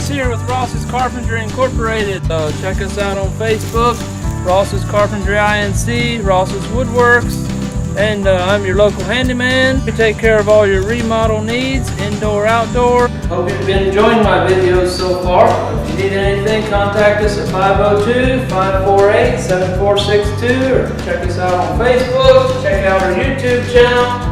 Here with Ross's Carpentry Incorporated. Check us out on Facebook, Ross's Carpentry Inc., Ross's Woodworks, and I'm your local handyman. We take care of all your remodel needs, indoor, outdoor. Hope you've been enjoying my videos so far. If you need anything, contact us at 502-548-7462 or check us out on Facebook, check out our YouTube channel.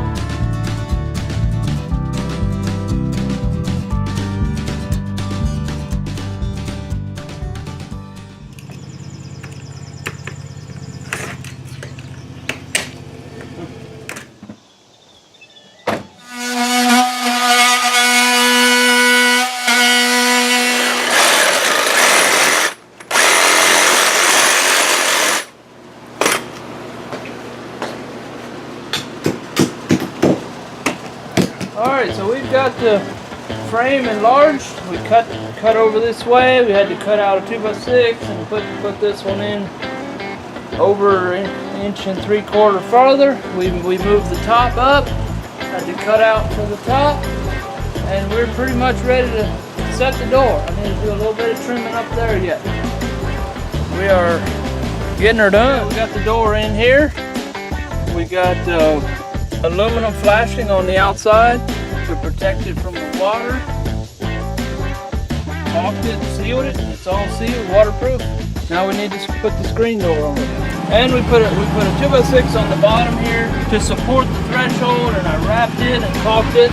Alright, so we've got the frame enlarged. We cut over this way. We had to cut out a 2x6 and put this one in over an 1 3/4 farther. We moved the top up, had to cut out to the top, and we're pretty much ready to set the door. I need to do a little bit of trimming up there yet. We are getting her done. We got the door in here. We got aluminum flashing on the outside to protect it from the water. Caulked it, sealed it, and it's all sealed, waterproof. Now we need to put the screen door on it. And we put a 2x6 on the bottom here to support the threshold, and I wrapped it and caulked it.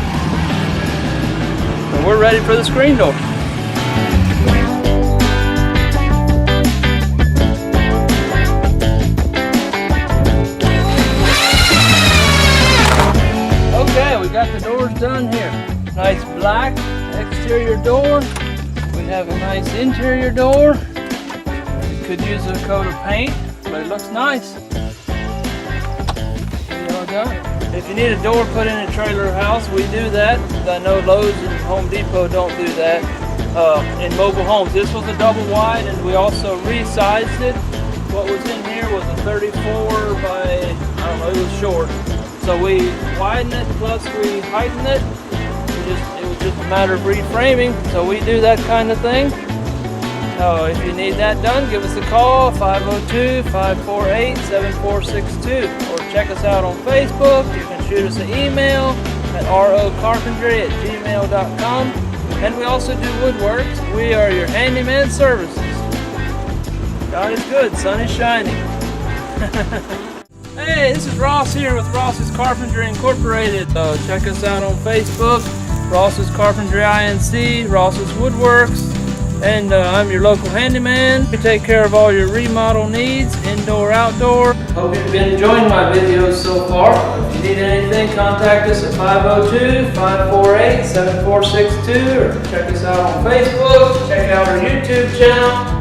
And we're ready for the screen door. Got the doors done here. Nice black exterior door. We have a nice interior door. We could use a coat of paint, but it looks nice. If you need a door put in a trailer house, we do that. I know Lowe's and Home Depot don't do that in mobile homes. This was a double wide, and we also resized it. What was in here was a 34 by, I don't know, it was short. So we widened it, plus we heightened it. It was just a matter of reframing. So we do that kind of thing. If you need that done, give us a call, 502-548-7462. Or check us out on Facebook. You can shoot us an email at rocarpentry@gmail.com. And we also do woodworks. We are your handyman services. God is good, sun is shining. Hey, this is Ross here with Ross's Carpentry Incorporated. Check us out on Facebook, Ross's Carpentry Inc., Ross's Woodworks, and I'm your local handyman. We take care of all your remodel needs, indoor, outdoor. Hope you've been enjoying my videos so far. If you need anything, contact us at 502-548-7462 or check us out on Facebook, check out our YouTube channel.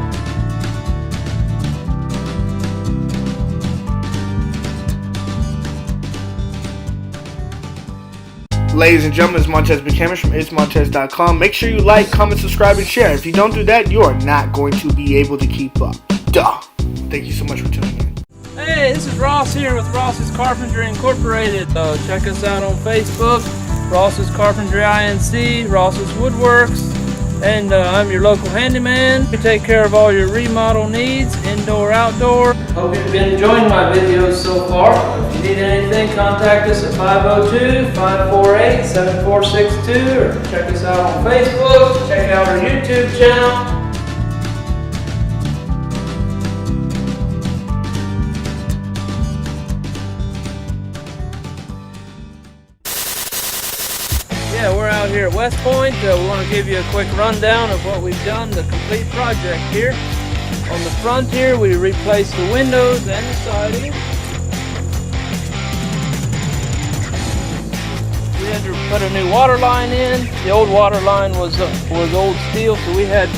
Ladies and gentlemen, it's Montez McCamish from itsmontez.com. Make sure you like, comment, subscribe, and share. If you don't do that, you are not going to be able to keep up. Duh. Thank you so much for tuning in. Hey, this is Ross here with Ross's Carpentry Incorporated. Check us out on Facebook, Ross's Carpentry Inc., Ross's Woodworks, and I'm your local handyman. We take care of all your remodel needs, indoor, outdoor. Hope you've been enjoying my videos so far. If you need anything, contact us at 502-548-7462 or check us out on Facebook, check out our YouTube channel. Yeah, we're out here at West Point. We want to give you a quick rundown of what we've done, the complete project here. On the front here, we replaced the windows and the siding. We had to put a new water line in. The old water line was old steel, so we had a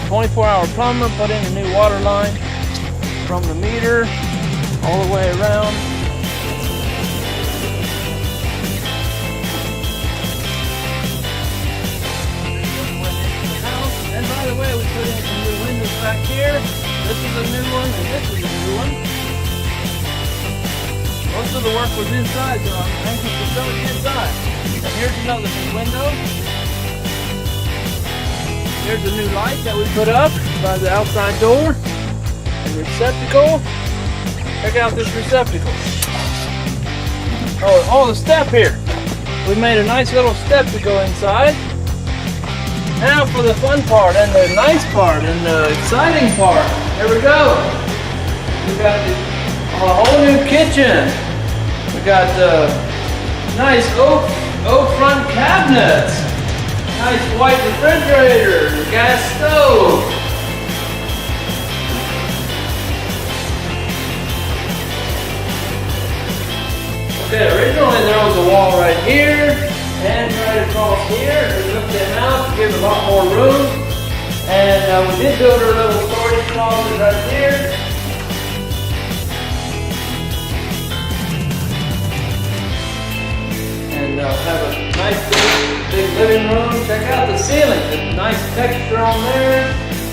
24-hour plumber put in a new water line from the meter all the way around. And by the way, we put in some new windows back here. This is a new one, and this is a new one. Most of the work was inside, so I'm anxious to show you inside. And here's another new window. Here's a new light that we put up by the outside door. And receptacle. Check out this receptacle. Oh, the step here. We made a nice little step to go inside. Now for the fun part and the nice part and the exciting part. Here we go. We got a whole new kitchen. We got nice oak front cabinets. Nice white refrigerator, gas stove. Okay, originally there was a wall right here and right across here. We took them out to give a lot more room. And we did build a little storage closet right here. And have a nice big living room. Check out the ceiling, the nice texture on there,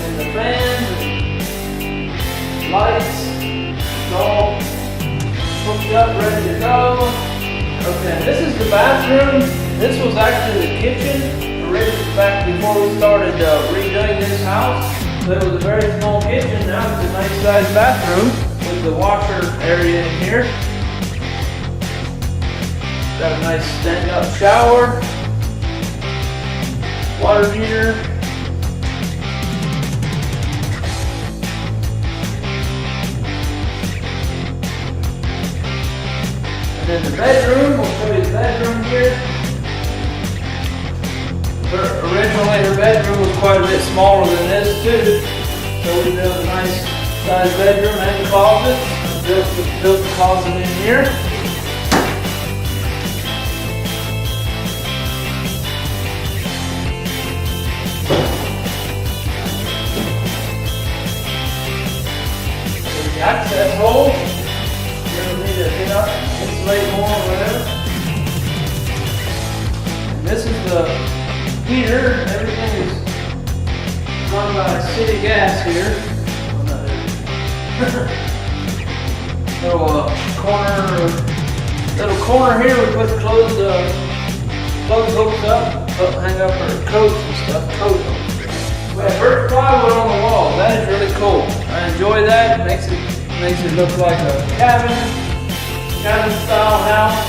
and the fans and lights. It's all hooked up, ready to go. Okay, this is the bathroom. This was actually the kitchen originally back before we started redoing this house. So it was a very small kitchen. Now it's a nice sized bathroom with the washer area in here. Got a nice stand-up shower, water heater, and then the bedroom. We'll show you the bedroom here. Originally, her bedroom was quite a bit smaller than this too, so we built a nice sized bedroom and closet. Built the closet in here. Access hole. You ever need to hit up, insulate more or whatever. And this is the heater. Everything is run by city gas here. Little corner here. We put clothes hooks up, hang up our coats and stuff. Coat hooks. We have birch plywood on the wall. That is really cool. I enjoy that. It makes it look like a cabin style house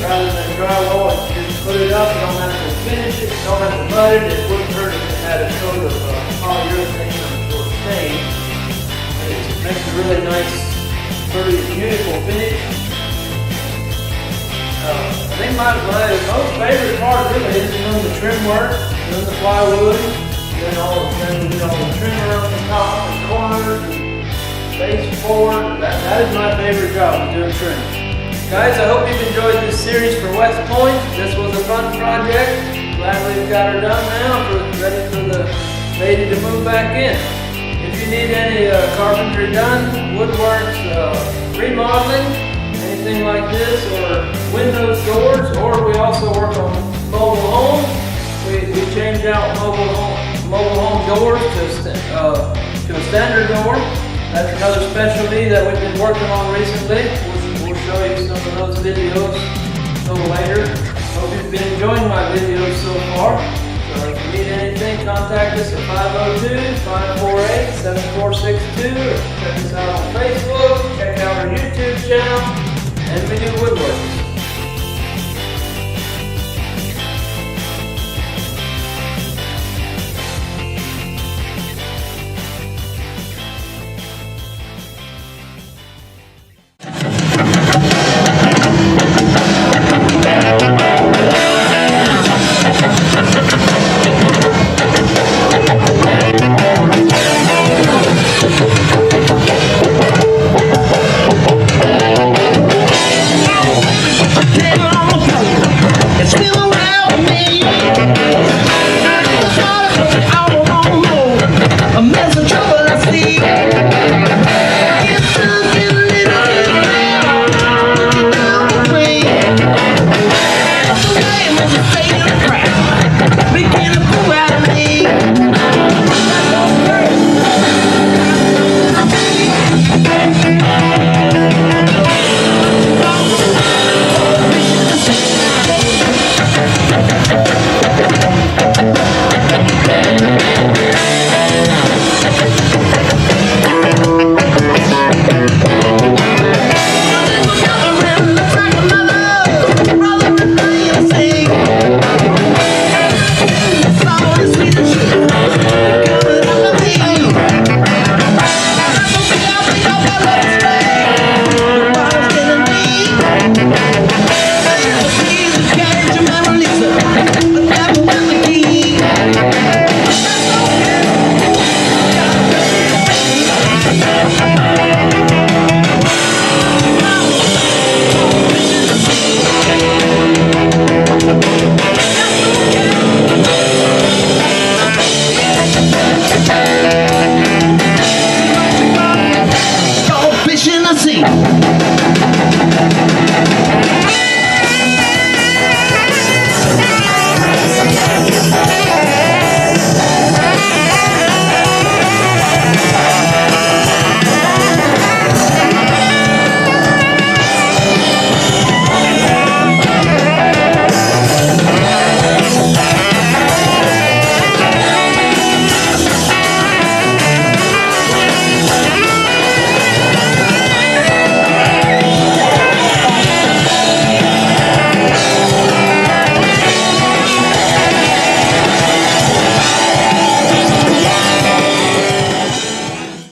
rather than drywall. Just put it up. You don't have to finish it. You don't have to mud it. It wouldn't hurt if it had a coat of polyurethane or stain. It makes a really nice, pretty beautiful finish. I think my most favorite part really is doing the trim work, doing the plywood. Then we did all the trim around the top and corners and face forward. That is my favorite job, doing trim. Guys, I hope you've enjoyed this series for West Point. This was a fun project. Glad we've got her done now. Ready for the lady to move back in. If you need any carpentry done, woodworks, remodeling, anything like this, or windows, doors, or we also work on mobile homes. We change out mobile home doors to a standard door. That's another specialty that we've been working on recently. We'll show you some of those videos a little later. Hope you've been enjoying my videos so far. So if you need anything, contact us at 502-548-7462. Or check us out on Facebook. Check out our YouTube channel. And we do woodwork.